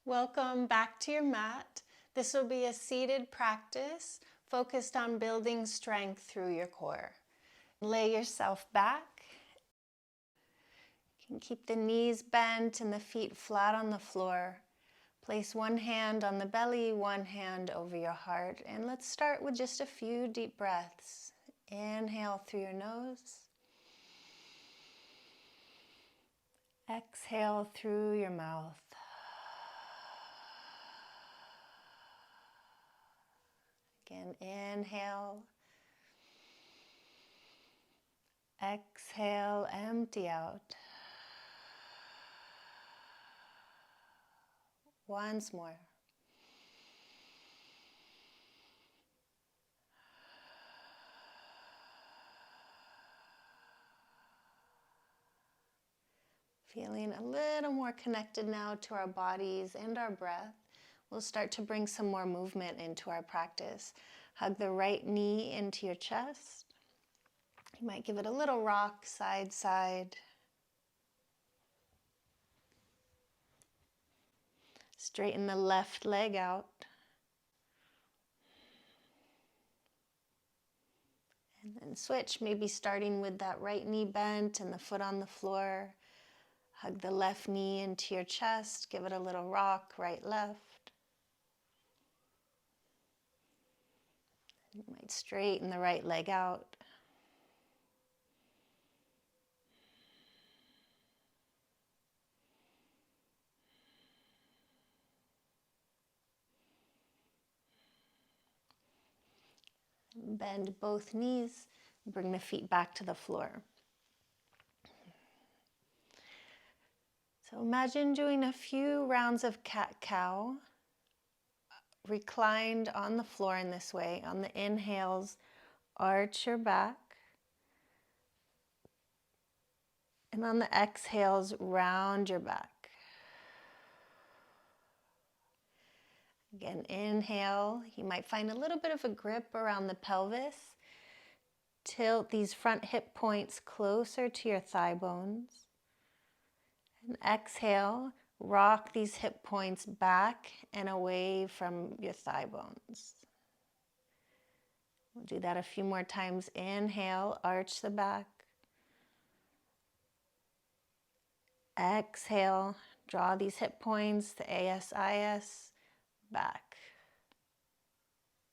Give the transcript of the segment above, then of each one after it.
Welcome back to your mat. This will be a seated practice focused on building strength through your core. Lay yourself back. You can keep the knees bent and the feet flat on the floor. Place one hand on the belly, one hand over your heart, and let's start with just a few deep breaths. Inhale through your nose. Exhale through your mouth. Again, inhale. Exhale, empty out. Once more. Feeling a little more connected now to our bodies and our breath. We'll start to bring some more movement into our practice. Hug the right knee into your chest. You might give it a little rock, side, side. Straighten the left leg out. And then switch, maybe starting with that right knee bent and the foot on the floor. Hug the left knee into your chest. Give it a little rock, right, left. You might straighten the right leg out. Bend both knees. Bring the feet back to the floor. So imagine doing a few rounds of cat-cow, reclined on the floor in this way. On the inhales, arch your back. And on the exhales, round your back. Again, inhale. You might find a little bit of a grip around the pelvis. Tilt these front hip points closer to your thigh bones. And exhale, rock these hip points back and away from your thigh bones. We'll do that a few more times. Inhale, arch the back. Exhale, draw these hip points, the ASIS, back.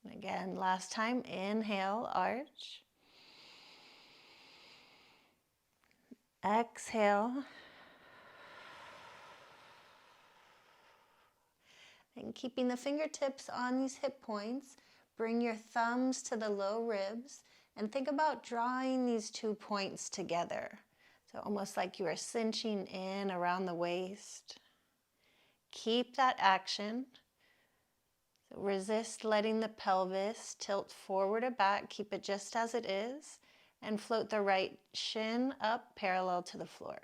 And again, last time, inhale, arch. Exhale. And keeping the fingertips on these hip points, bring your thumbs to the low ribs and think about drawing these 2 points together. So almost like you are cinching in around the waist. Keep that action. So resist letting the pelvis tilt forward or back. Keep it just as it is. And float the right shin up parallel to the floor.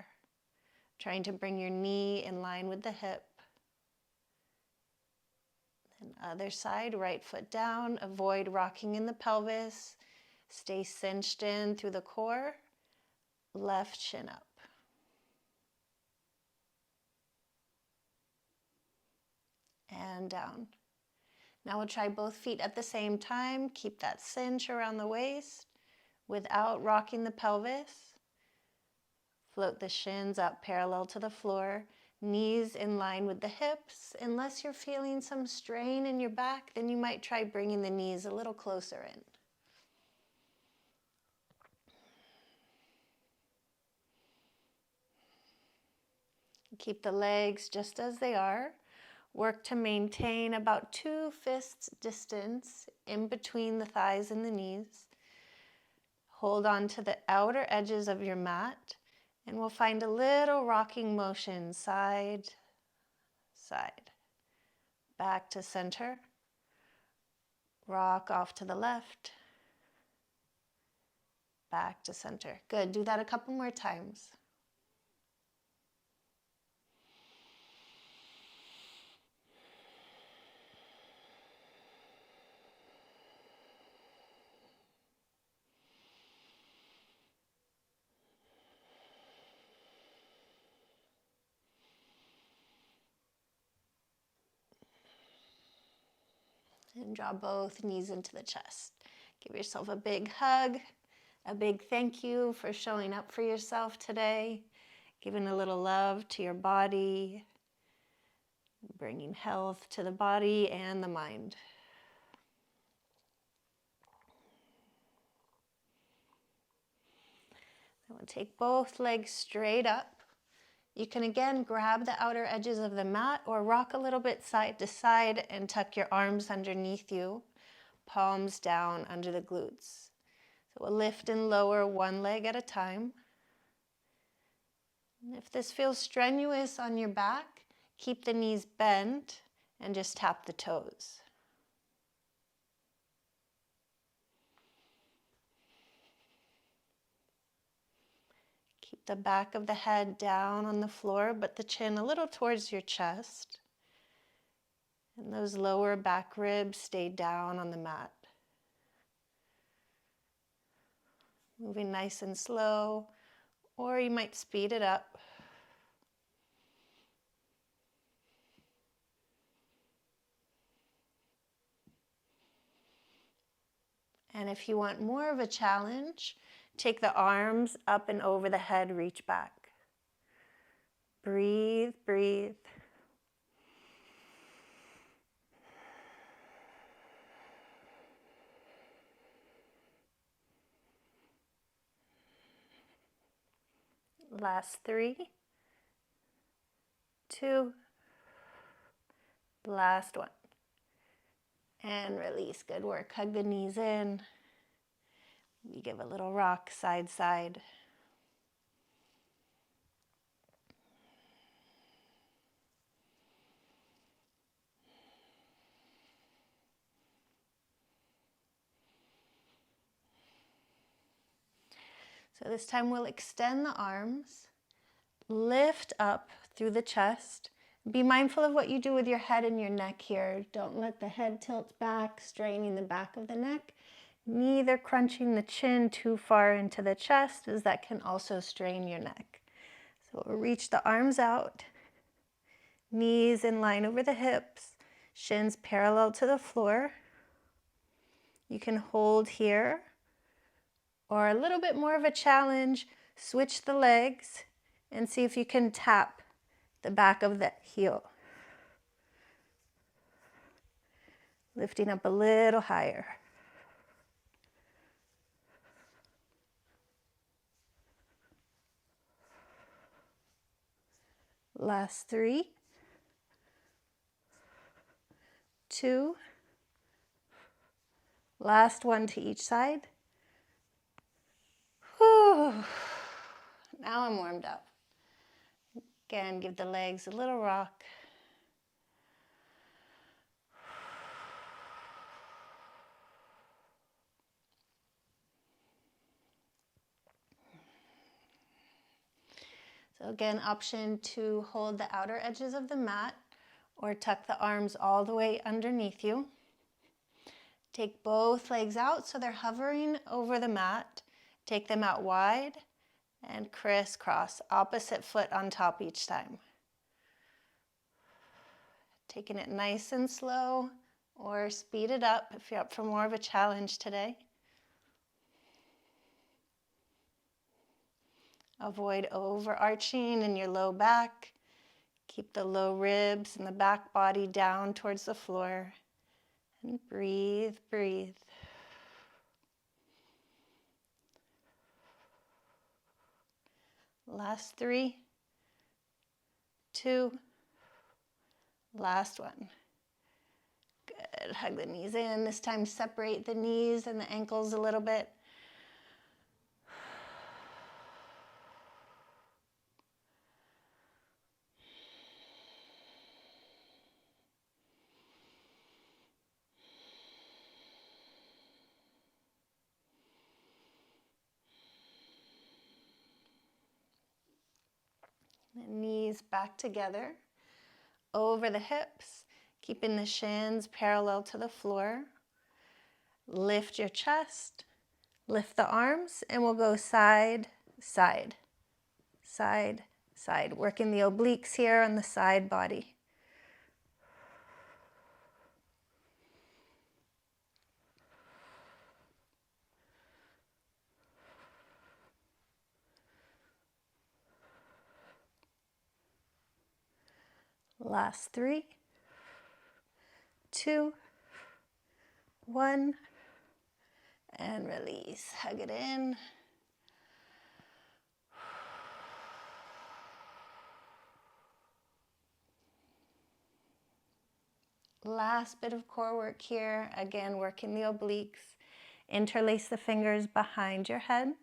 Trying to bring your knee in line with the hip. And other side, right foot down. Avoid rocking in the pelvis. Stay cinched in through the core. Left shin up. And down. Now we'll try both feet at the same time. Keep that cinch around the waist without rocking the pelvis. Float the shins up parallel to the floor. Knees in line with the hips. Unless you're feeling some strain in your back, then you might try bringing the knees a little closer in. Keep the legs just as they are. Work to maintain about 2 fists distance in between the thighs and the knees. Hold on to the outer edges of your mat. And we'll find a little rocking motion, side, side, back to center, rock off to the left, back to center. Good, do that a couple more times. And draw both knees into the chest. Give yourself a big hug, a big thank you for showing up for yourself today, giving a little love to your body, bringing health to the body and the mind. I want to take both legs straight up. You can again grab the outer edges of the mat or rock a little bit side to side and tuck your arms underneath you, palms down under the glutes. So we'll lift and lower one leg at a time. And if this feels strenuous on your back, keep the knees bent and just tap the toes. Keep the back of the head down on the floor, but the chin a little towards your chest. And those lower back ribs stay down on the mat. Moving nice and slow, or you might speed it up. And if you want more of a challenge, take the arms up and over the head, reach back. Breathe, breathe. Last 3, 2, last 1. And release, good work. Hug the knees in. You give a little rock side, side. So this time we'll extend the arms, lift up through the chest. Be mindful of what you do with your head and your neck here. Don't let the head tilt back, straining the back of the neck, neither crunching the chin too far into the chest, as that can also strain your neck. So we'll reach the arms out, knees in line over the hips, shins parallel to the floor. You can hold here, or a little bit more of a challenge, switch the legs and see if you can tap the back of the heel. Lifting up a little higher. Last 3, 2, last 1 to each side. Whew. Now I'm warmed up. Again, give the legs a little rock. So again, option to hold the outer edges of the mat or tuck the arms all the way underneath you. Take both legs out so they're hovering over the mat. Take them out wide and crisscross, opposite foot on top each time. Taking it nice and slow, or speed it up if you're up for more of a challenge today. Avoid overarching in your low back. Keep the low ribs and the back body down towards the floor. And breathe, breathe. Last 3, 2, last 1. Good, hug the knees in. This time separate the knees and the ankles a little bit. The knees back together, over the hips, keeping the shins parallel to the floor. Lift your chest, lift the arms, and we'll go side, side, side, side. Working the obliques here on the side body. Last 3, 2, 1, and release. Hug it in. Last bit of core work here. Again, working the obliques. Interlace the fingers behind your head.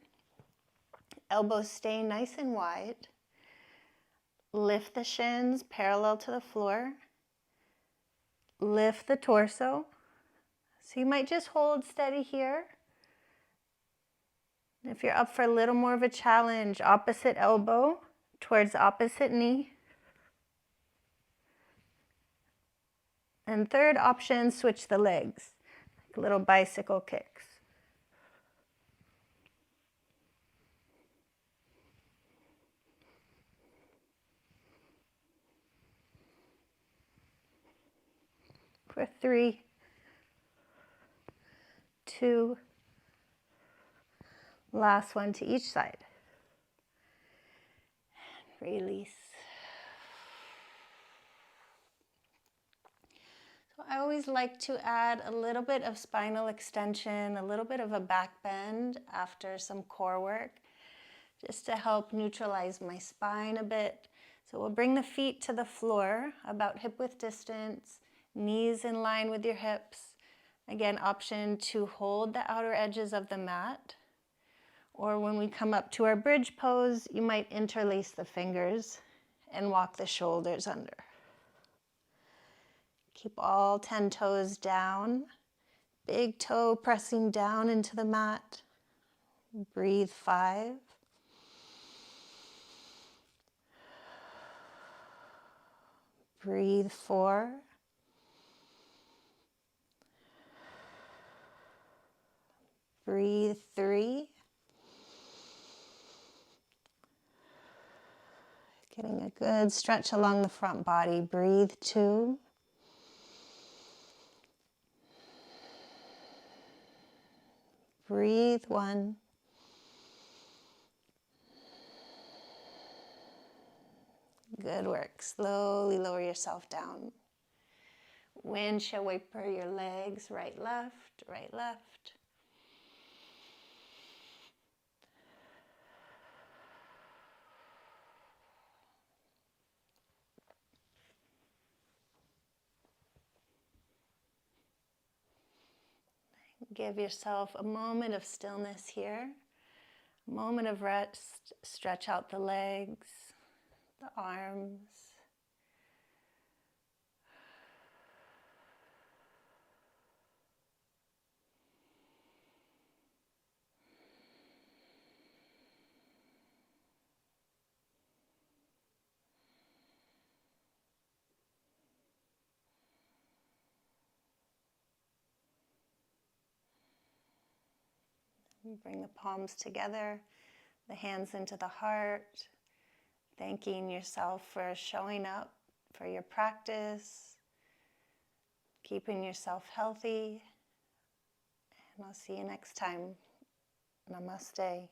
Elbows stay nice and wide. Lift the shins parallel to the floor. Lift the torso. So you might just hold steady here. If you're up for a little more of a challenge, opposite elbow towards opposite knee. And third option, switch the legs, like little bicycle kicks. For 3, 2, last one to each side. And release. So I always like to add a little bit of spinal extension, a little bit of a back bend after some core work, just to help neutralize my spine a bit. So we'll bring the feet to the floor, about hip width distance, knees in line with your hips. Again, option to hold the outer edges of the mat. Or when we come up to our bridge pose, you might interlace the fingers and walk the shoulders under. Keep all 10 toes down. Big toe pressing down into the mat. Breathe 5. Breathe 4. Breathe 3. Getting a good stretch along the front body. Breathe 2. Breathe 1. Good work. Slowly lower yourself down. Windshield wiper your legs, right, left, right, left. Give yourself a moment of stillness here, a moment of rest. Stretch out the legs, the arms. Bring the palms together, the hands into the heart, thanking yourself for showing up for your practice, keeping yourself healthy, and I'll see you next time. Namaste.